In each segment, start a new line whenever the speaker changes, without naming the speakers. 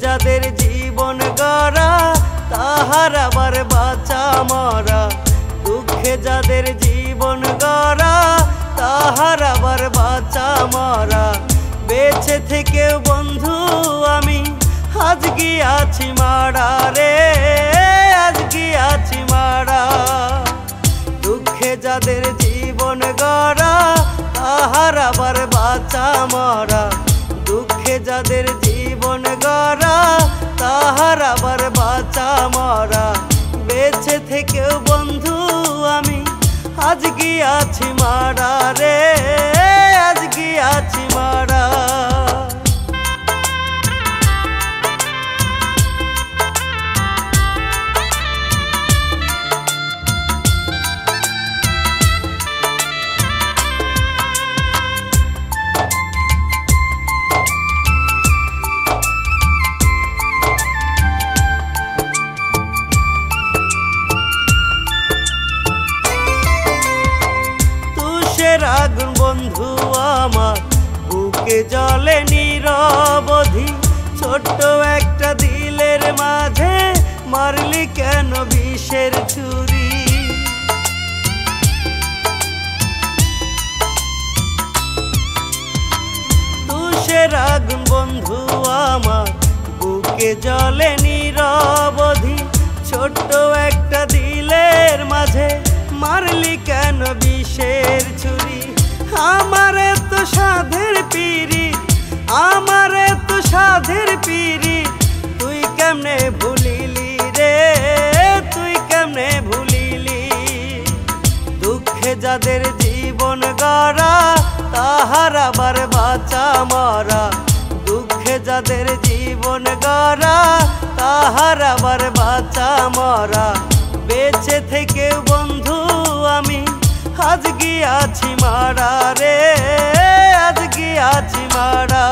যাদের জীবন গড়া তাহার আবার বাঁচা মরা, দুঃখে যাদের জীবন গড়া তাহার আবার বাঁচা মরা। বেঁচে থেকেও বন্ধু আমি আজ গিয়াছি মারা রে, আজ গিয়াছি মারা। দুঃখে যাদের জীবন গড়া তাহার আবার বাঁচা মরা, দুঃখে যাদের জীবন গড়া তাহার আবার বাঁচা মরা। বেঁচে থেকেও বন্ধু আমি আজ গিয়াছি মারা রে, আজ গিয়াছি মারা। আগুন বন্ধু আমার বুকে জ্বলে নিরবধি, ছোট্ট একটা দিলের মাঝে মারলি কেন বিষের ছুরি। তুষের আগুন বন্ধু আমার বুকে জ্বলে নিরবধি, ছোট্ট একটা দিলের মাঝে মারলি কেন বিষের ছুরি। আমারে তো সাধের পিরি, আমারে তো সাধের পিরি, তুই কেমনে ভুলিলি রে, তুই কেমনে ভুলিলি। দুঃখে যাদের জীবন গড়া তাহার আবার বাঁচা মরা, দুঃখে যাদের জীবন গড়া তাহার আবার বাঁচা মরা। বেঁচে থেকে বন্ধু আমি আজ গিয়াছি মারা রে, আজ গিয়াছি মারা।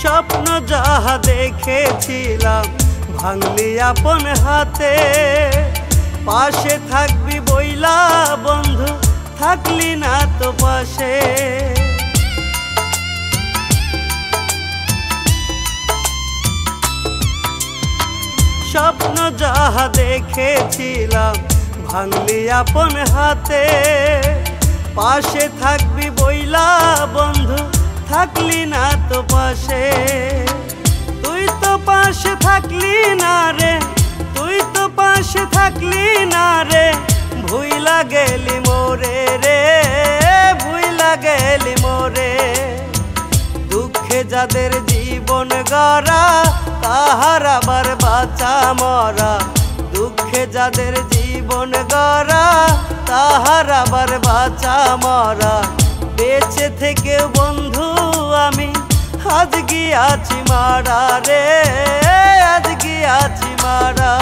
স্বপ্ন যাহা দেখেছিলাম ভাঙলি আপন হাতে, পাশে থাকবি বইলা বন্ধু থাকলি না তো পাশে। স্বপ্ন যাহা দেখেছিলাম ভাঙলি আপন হাতে, পাশে থাকবি বইলা বন্ধু থাকলি না তো পাশে। তুই তো পাশে থাকলি না রে, তুই তো পাশে থাকলি না রে, ভুইলা গেলি মোরে রে, ভুইলা গেলি মোরে। দুঃখে যাদের জীবন গড়া তাহার আবার বাঁচা মরা, দুঃখে যাদের জীবন গড়া তাহার আবার বাঁচা মরা। বেঁচে থেকে বন্ধু আমি আজ গিয়াছি মারা রে, আজ গিয়াছি মারা।